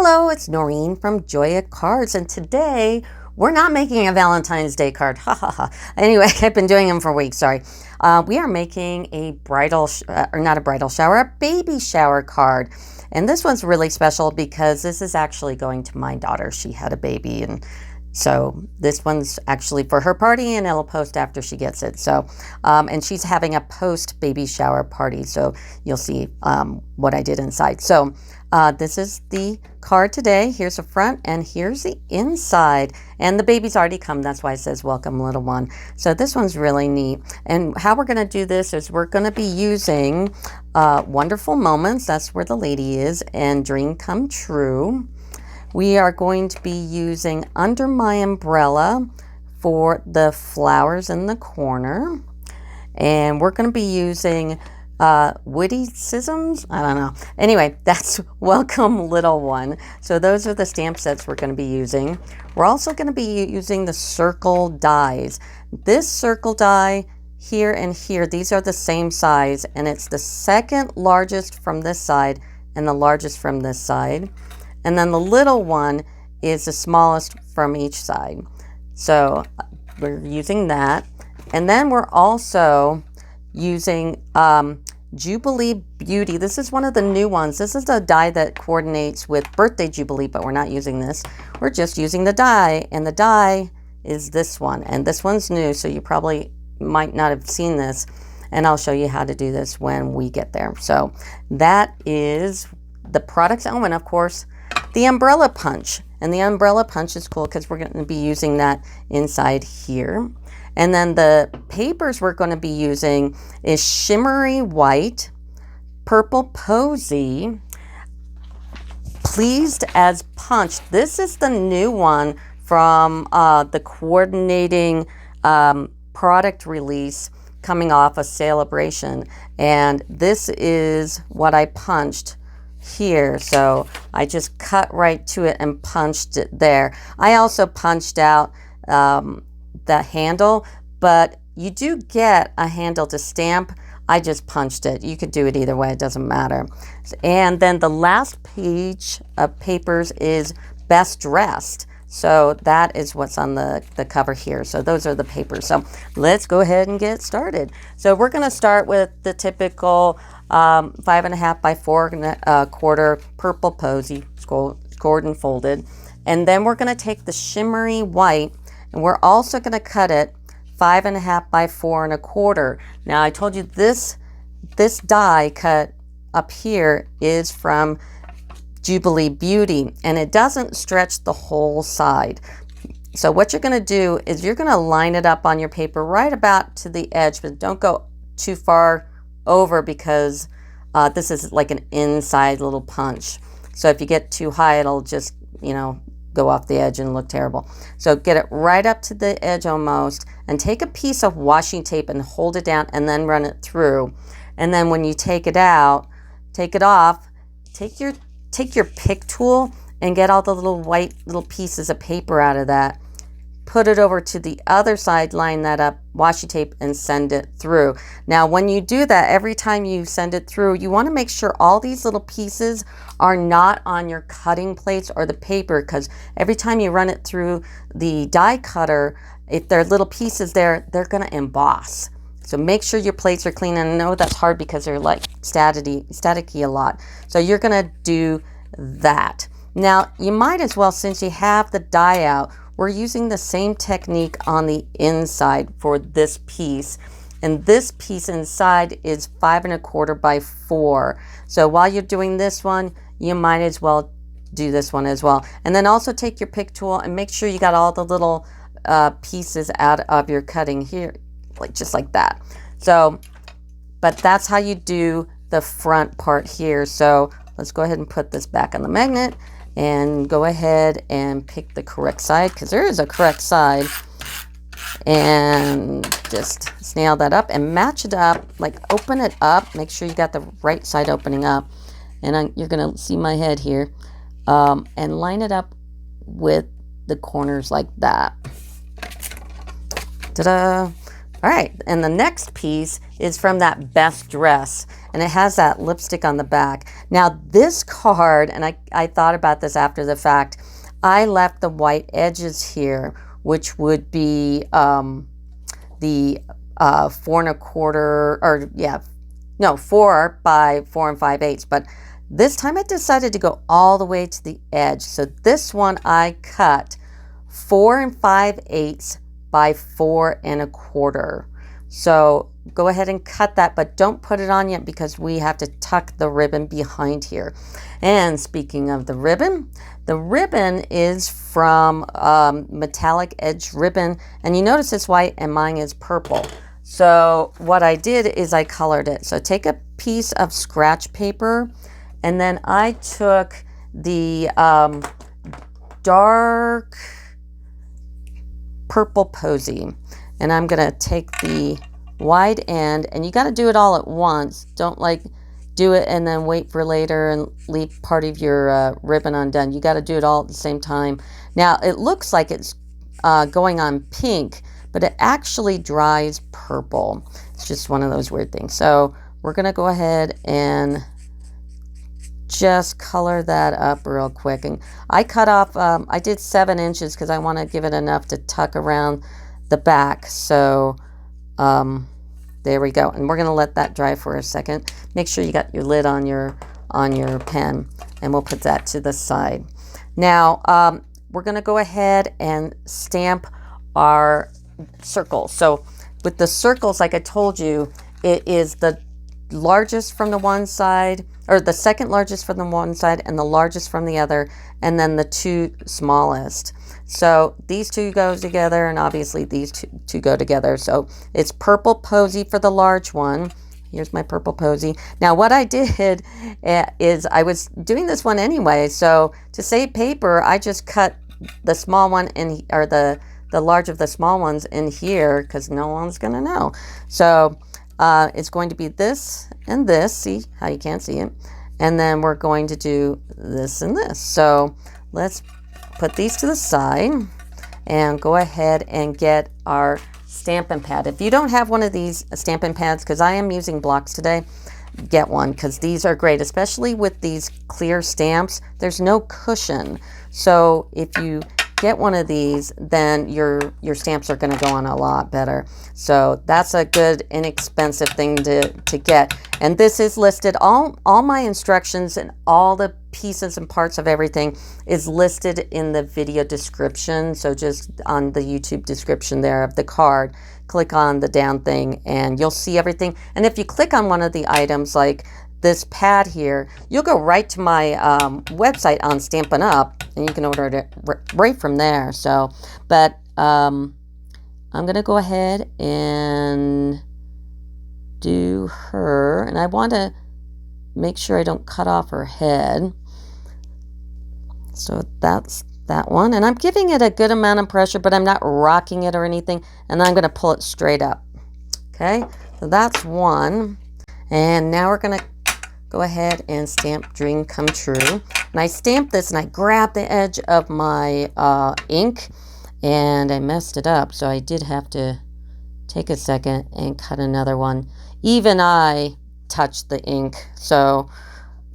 Hello, it's Noreen from Joya Cards, and today we're not making a Valentine's Day card. Ha ha ha. Anyway, I've been doing them for weeks, sorry. We are making a bridal, or not a bridal shower, a baby shower card. And this one's really special because this is actually going to my daughter. She had a baby, and so this one's actually for her party, and it'll post after she gets it. So, and she's having a post baby shower party, so you'll see what I did inside. So this is the card today. Here's the front and here's the inside. And the baby's already come. That's why it says welcome little one. So this one's really neat. And how we're going to do this is we're going to be using Wonderful Moments. That's where the lady is. And Dream Come True. We are going to be using Under My Umbrella for the flowers in the corner. And we're going to be using WITTY-CISMS. I don't know. Anyway, that's Welcome Little One. So those are the stamp sets we're going to be using. We're also going to be using the circle dies. This circle die here and here, these are the same size, and it's the second largest from this side and the largest from this side. And then the little one is the smallest from each side. So we're using that. And then we're also using Jubilee Beauty. This is one of the new ones. This is the die that coordinates with Birthday Jubilee, but we're not using this. We're just using the die, and the die is this one. And this one's new, so you probably might not have seen this. And I'll show you how to do this when we get there. So that is the products. Oh, and of course, the umbrella punch. And the umbrella punch is cool because we're going to be using that inside here. And then the papers we're going to be using is Shimmery White, Purple Posy, Pleased as Punch. This is the new one from the coordinating product release coming off of SALE-A-BRATION. And this is what I punched here. So I just cut right to it and punched it there. I also punched out the handle, but you do get a handle to stamp. I just punched it. You could do it either way, it doesn't matter. And then the last page of papers is Best Dressed. So that is what's on the cover here. So those are the papers. So let's go ahead and get started. So we're going to start with the typical 5.5 by 4.25 Purple Posy, scored and folded. And then we're going to take the Shimmery White, and we're also going to cut it 5.5 by 4.25. Now I told you this die cut up here is from Jubilee Beauty, and it doesn't stretch the whole side. So what you're going to do is you're going to line it up on your paper right about to the edge, but don't go too far over because this is like an inside little punch. So if you get too high, it'll just, go off the edge and look terrible. So get it right up to the edge almost, and take a piece of washi tape and hold it down and then run it through. And then when you take it out, take it off, take your pick tool and get all the little white little pieces of paper out of that. Put it over to the other side, line that up, washi tape, and send it through. Now, when you do that, every time you send it through, you want to make sure all these little pieces are not on your cutting plates or the paper, because every time you run it through the die cutter, if there are little pieces there, they're going to emboss. So make sure your plates are clean. And I know that's hard because they're like staticky a lot. So you're going to do that. Now, you might as well, since you have the die out, we're using the same technique on the inside for this piece. And this piece inside is 5.25 by 4. So while you're doing this one, you might as well do this one as well. And then also take your pick tool and make sure you got all the little pieces out of your cutting here, just like that. So, but that's how you do the front part here. So let's go ahead and put this back on the magnet and go ahead and pick the correct side, because there is a correct side, and just snail that up and match it up, like open it up, make sure you got the right side opening up, and you're gonna see my head here, and line it up with the corners like that. Ta-da! All right, and the next piece is from that Best Dress, and it has that lipstick on the back. Now this card, and I thought about this after the fact, I left the white edges here, which would be the 4 1/4, or yeah, no, 4 by 4 5/8. But this time I decided to go all the way to the edge. So this one I cut 4 5/8 by 4 1/4. So go ahead and cut that, but don't put it on yet because we have to tuck the ribbon behind here. And speaking of the ribbon is from metallic edge ribbon, and you notice it's white and mine is purple. So what I did is I colored it. So take a piece of scratch paper, and then I took the dark purple posy, and I'm gonna take the wide end, and you got to do it all at once. Don't like do it and then wait for later and leave part of your ribbon undone. You got to do it all at the same time. Now it looks like it's going on pink, but it actually dries purple. It's just one of those weird things. So we're gonna go ahead and just color that up real quick. And I cut off, I did 7 inches because I want to give it enough to tuck around the back. So there we go. And we're going to let that dry for a second. Make sure you got your lid on your pen, and we'll put that to the side. Now we're going to go ahead and stamp our circles. So with the circles, like I told you, it is the largest from the one side, or the second largest from the one side and the largest from the other, and then the 2 smallest. So these 2 go together, and obviously these two go together. So it's purple posy for the large one. Here's my purple posy. Now what I did is I was doing this one anyway, so to save paper, I just cut the small one in, or the large of the small ones in here, because no one's gonna know. So it's going to be this and this. See how you can't see it? And then we're going to do this and this. So let's put these to the side and go ahead and get our Stampin' pad. If you don't have one of these Stampin' pads, because I am using blocks today, get one, because these are great, especially with these clear stamps. There's no cushion. So if you get one of these, then your stamps are going to go on a lot better. So that's a good inexpensive thing to get. And this is listed, all my instructions and all the pieces and parts of everything is listed in the video description. So just on the YouTube description there of the card, click on the down thing and you'll see everything. And if you click on one of the items like this pad here, you'll go right to my website on Stampin' Up, and you can order it right from there. So, but I'm gonna go ahead and do her, and I want to make sure I don't cut off her head. So that's that one, and I'm giving it a good amount of pressure, but I'm not rocking it or anything, and I'm gonna pull it straight up. Okay, so that's one, and now we're gonna go ahead and stamp Dream Come True. And I stamped this and I grabbed the edge of my ink and I messed it up. So I did have to take a second and cut another one. Even I touched the ink, so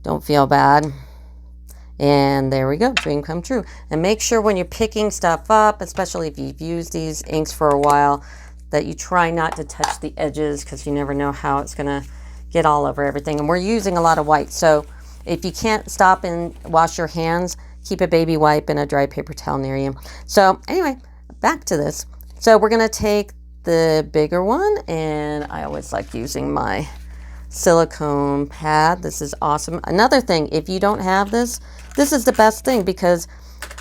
don't feel bad. And there we go, Dream Come True. And make sure when you're picking stuff up, especially if you've used these inks for a while, that you try not to touch the edges, because you never know how it's gonna get all over everything. And we're using a lot of white, so if you can't stop and wash your hands, keep a baby wipe and a dry paper towel near you. So anyway, back to this. So we're gonna take the bigger one, and I always like using my silicone pad. This is awesome. Another thing, if you don't have this, this is the best thing, because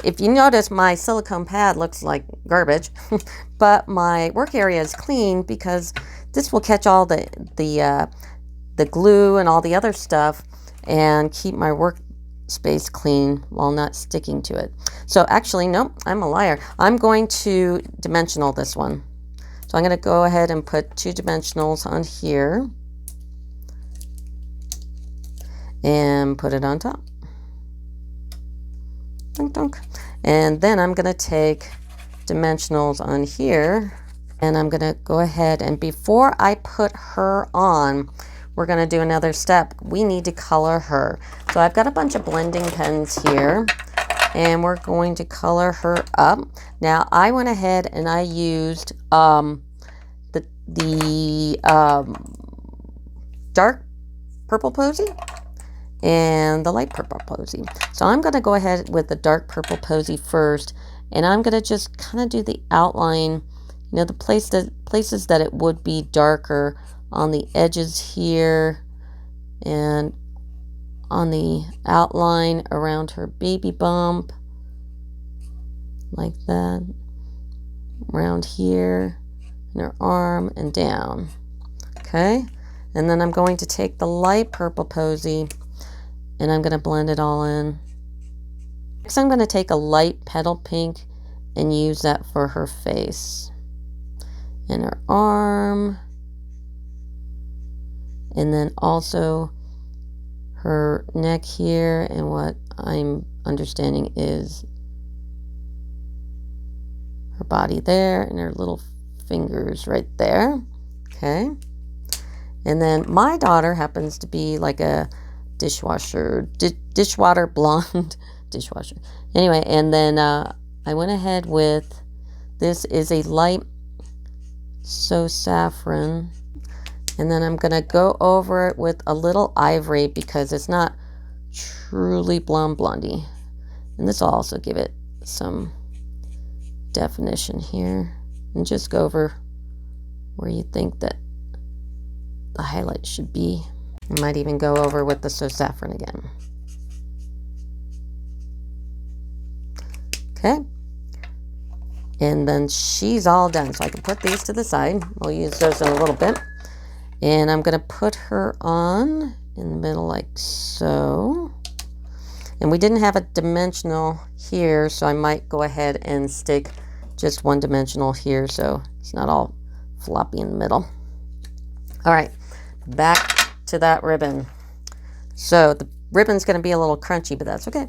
if you notice, my silicone pad looks like garbage, but my work area is clean because this will catch all the glue and all the other stuff and keep my workspace clean while not sticking to it. So actually, no, I'm a liar. I'm going to dimensional this one. So I'm going to go ahead and put 2 dimensionals on here and put it on top. Dunk, dunk. And then I'm going to take dimensionals on here And I'm going to go ahead, and before I put her on, we're going to do another step. We need to color her. So I've got a bunch of blending pens here, and we're going to color her up. Now I went ahead and I used the dark purple posy and the light purple posy. So I'm going to go ahead with the dark purple posy first, and I'm going to just kind of do the outline, you know, the places that it would be darker on the edges here and on the outline around her baby bump, like that, around here, in her arm and down. Okay, and then I'm going to take the light purple posy and I'm going to blend it all in. Next, I'm going to take a light petal pink and use that for her face and her arm, and then also her neck here, and what I'm understanding is her body there and her little fingers right there. Okay, and then my daughter happens to be like a dishwater blonde dishwasher. Anyway, and then I went ahead with, this is a light so saffron, and then I'm gonna go over it with a little ivory because it's not truly blondie, and this will also give it some definition here, and just go over where you think that the highlight should be. I might even go over with the So Saffron again. Okay, and then she's all done, so I can put these to the side. We'll use those in a little bit, and I'm gonna put her on in the middle like so. And we didn't have a dimensional here, so I might go ahead and stick just one dimensional here so it's not all floppy in the middle. All right, back to that ribbon. So the ribbon's going to be a little crunchy, but that's okay.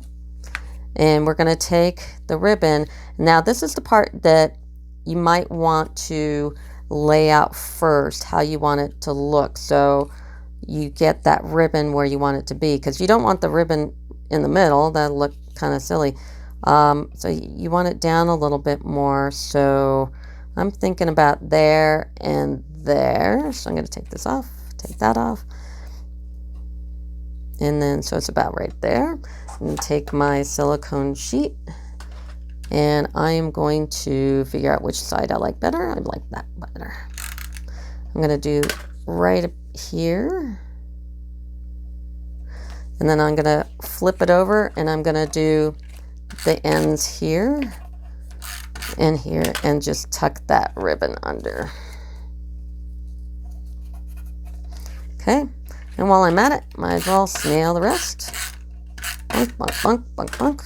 And we're going to take the ribbon. Now this is the part that you might want to lay out first, how you want it to look, so you get that ribbon where you want it to be, because you don't want the ribbon in the middle. That'll look kind of silly. So you want it down a little bit more. So I'm thinking about there and there. So I'm going to take this off, take that off. And then, so it's about right there. I'm going to take my silicone sheet, and I am going to figure out which side I like better. I like that better. I'm going to do right up here. And then I'm going to flip it over, and I'm going to do the ends here and here, and just tuck that ribbon under. Okay, and while I'm at it, might as well snail the rest. Bunk, bunk, bunk, bunk, bunk.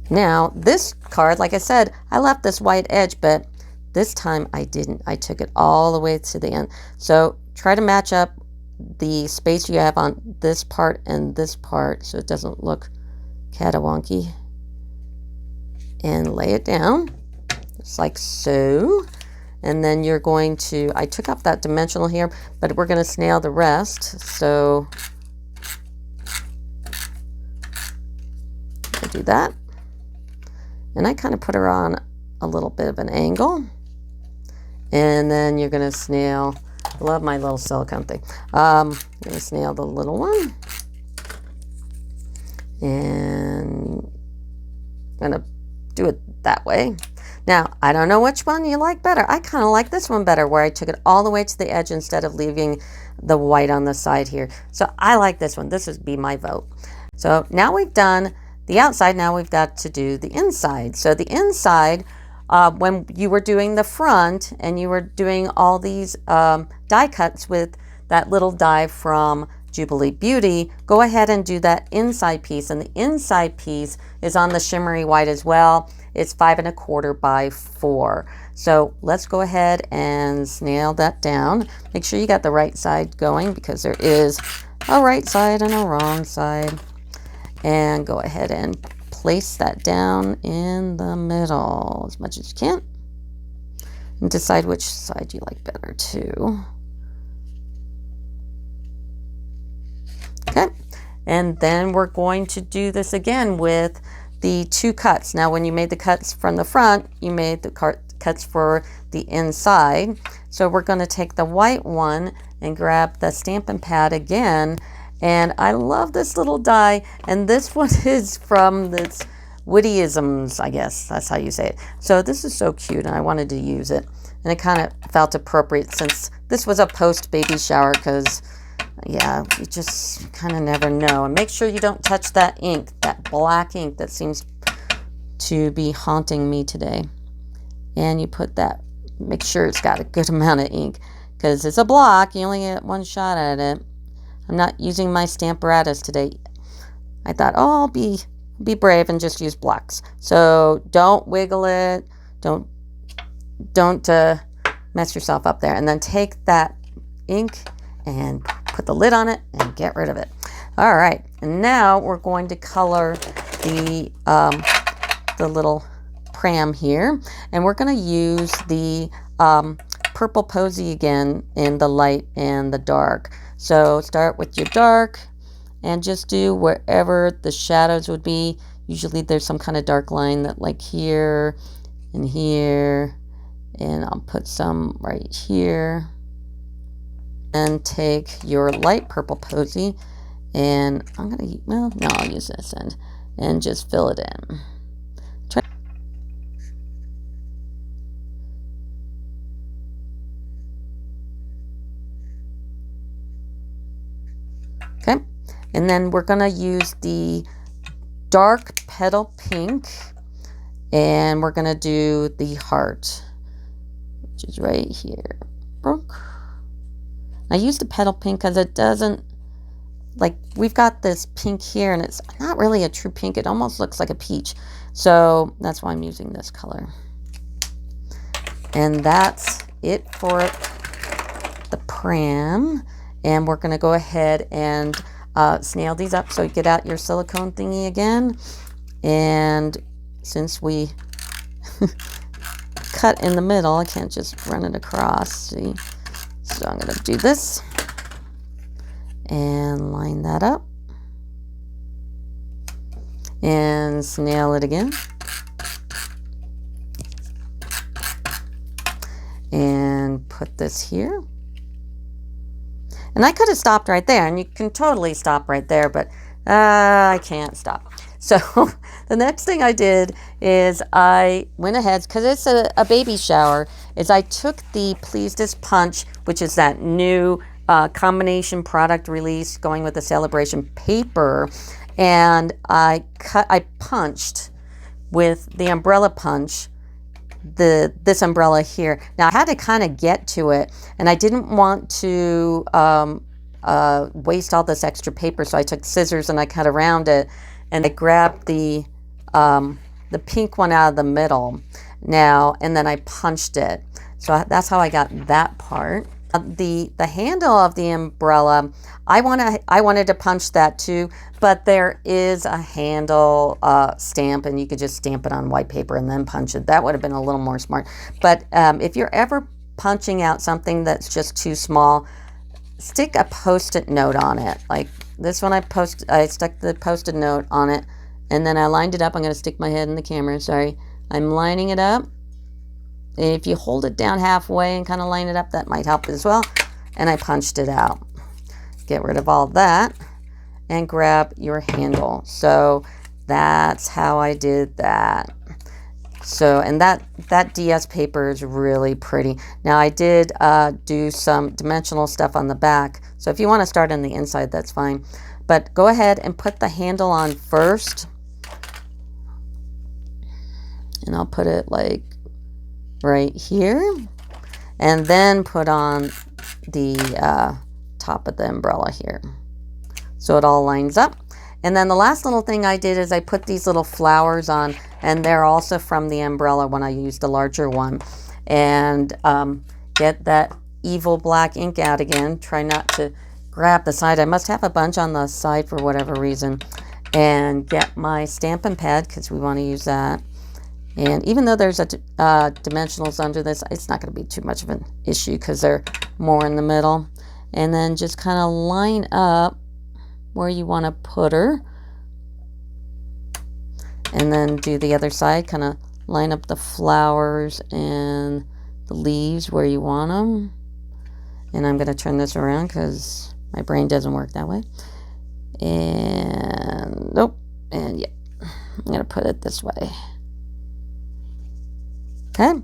Now, this card, like I said, I left this white edge, but this time I didn't. I took it all the way to the end. So try to match up the space you have on this part and this part so it doesn't look catawonky, and lay it down just like so. And then you're going to, I took off that dimensional here, but we're going to snail the rest. So I do that, and I kind of put her on a little bit of an angle, and then you're going to snail. I love my little silicone thing. I'm going to snail the little one, and I'm going to do it that way. Now, I don't know which one you like better. I kind of like this one better, where I took it all the way to the edge instead of leaving the white on the side here. So I like this one. This would be my vote. So now we've done the outside. Now we've got to do the inside. So the inside, when you were doing the front and you were doing all these die cuts with that little die from Jubilee Beauty, go ahead and do that inside piece. And the inside piece is on the shimmery white as well. It's 5 1/4 by 4. So let's go ahead and snail that down. Make sure you got the right side going, because there is a right side and a wrong side. And go ahead and place that down in the middle as much as you can. And decide which side you like better too. Okay, and then we're going to do this again with the 2 cuts. Now when you made the cuts from the front, you made the cuts for the inside. So we're going to take the white one and grab the Stampin' pad again. And I love this little die, and this one is from this WITTY-CISMS, I guess that's how you say it. So this is so cute, and I wanted to use it. And it kind of felt appropriate since this was a post-baby shower, because, yeah, you just kind of never know. And make sure you don't touch that ink, that black ink that seems to be haunting me today. And you put that, make sure it's got a good amount of ink, because it's a block. You only get 1 shot at it. I'm not using my Stamparatus today. I thought, oh, I'll be brave and just use blocks. So don't wiggle it. Don't mess yourself up there. And then take that ink and put the lid on it and get rid of it. All right, and now we're going to color the little pram here, and we're going to use the purple posy again in the light and the dark. So start with your dark and just do wherever the shadows would be. Usually there's some kind of dark line that, like here and here, and I'll put some right here. And take your light purple posy, and I'm gonna, well, no, I'll use this end and just fill it in. Okay, and then we're gonna use the dark petal pink, and we're gonna do the heart, which is right here. I use the petal pink because it doesn't, like, we've got this pink here and it's not really a true pink. It almost looks like a peach. So that's why I'm using this color. And that's it for the pram. And we're going to go ahead and snail these up. So you get out your silicone thingy again. And since we cut in the middle, I can't just run it across. See? So I'm going to do this and line that up and snail it again and put this here. And I could have stopped right there, and you can totally stop right there, but I can't stop. So the next thing I did is I went ahead, because it's a baby shower, is I took the Pleased as Punch, which is that new combination product release going with the SALE-A-BRATION paper, and I punched with the umbrella punch this umbrella here. Now I had to kind of get to it, and I didn't want to waste all this extra paper, so I took scissors and I cut around it. And I grabbed the pink one out of the middle now, and then I punched it. So that's how I got that part. The handle of the umbrella, I wanted to punch that too, but there is a handle stamp, and you could just stamp it on white paper and then punch it. That would have been a little more smart. But if you're ever punching out something that's just too small, stick a Post-it note on it. Like this one, I stuck the Post-it note on it, and then I lined it up. I'm going to stick my head in the camera. Sorry. I'm lining it up. If you hold it down halfway and kind of line it up, that might help as well. And I punched it out. Get rid of all that and grab your handle. So that's how I did that. So, and that DS paper is really pretty. Now I did do some dimensional stuff on the back. So if you want to start on the inside, that's fine. But go ahead and put the handle on first. And I'll put it like right here. And then put on the top of the umbrella here. So it all lines up. And then the last little thing I did is I put these little flowers on, and they're also from the umbrella when I used the larger one. And get that evil black ink out again. Try not to grab the side. I must have a bunch on the side for whatever reason. and get my Stampin' pad because we want to use that. And even though there's a dimensionals under this, it's not going to be too much of an issue because they're more in the middle. And then just kind of line up where you want to put her. And then do the other side, kind of line up the flowers and the leaves where you want them. And I'm going to turn this around because my brain doesn't work that way. And nope. And yeah, I'm going to put it this way. Okay.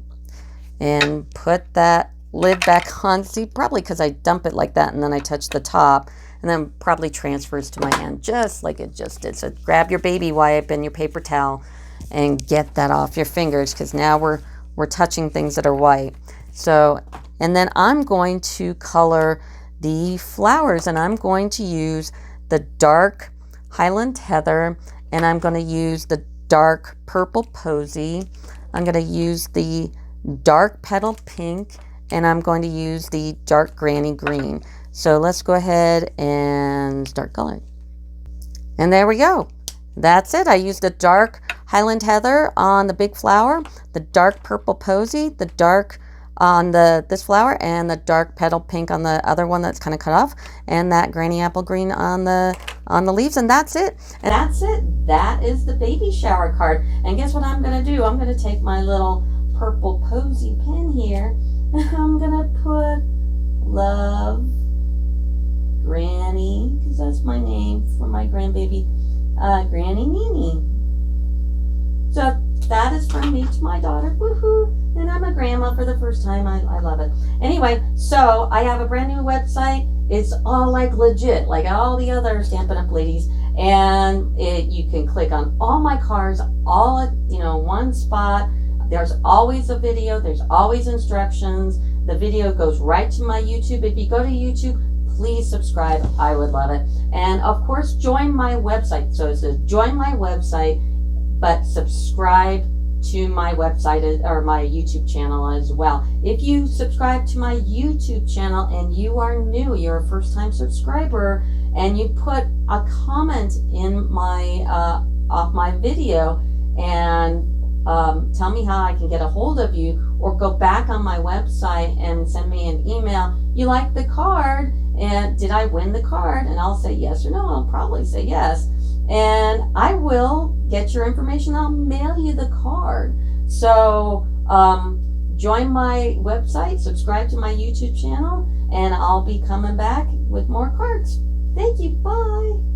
And put that lid back on. See, probably because I dump it like that and then I touch the top, and then probably transfers to my hand just like it just did. So grab your baby wipe and your paper towel and get that off your fingers, because now we're touching things that are white. So, and then I'm going to color the flowers, and I'm going to use the dark Highland Heather, and I'm going to use the dark Purple Posy. I'm going to use the dark Petal Pink, and I'm going to use the dark Granny Green. So let's go ahead and start coloring. And there we go. That's it. I used the dark Highland Heather on the big flower, the dark Purple Posy, the dark on this flower, and the dark Petal Pink on the other one that's kind of cut off, and that Granny Apple Green on the leaves, and that's it. And that's it. That is the baby shower card. And guess what I'm going to do? I'm going to take my little Purple Posy pen here, and I'm going to put Love Granny, because that's my name for my grandbaby, Granny Nini. So that is from me to my daughter. Woohoo! And I'm a grandma for the first time. I love it. Anyway, so I have a brand new website. It's all like legit, like all the other Stampin' Up! Ladies. And you can click on all my cards, all at, one spot. There's always a video. There's always instructions. The video goes right to my YouTube. If you go to YouTube, please subscribe. I would love it. And of course, join my website. So it says join my website, but subscribe to my website or my YouTube channel as well. If you subscribe to my YouTube channel and you are new, you're a first-time subscriber, and you put a comment in my off my video and tell me how I can get a hold of you, or go back on my website and send me an email. You like the card, and did I win the card? And I'll say yes or no. I'll probably say yes. And I will get your information. I'll mail you the card. So join my website, subscribe to my YouTube channel, and I'll be coming back with more cards. Thank you. Bye.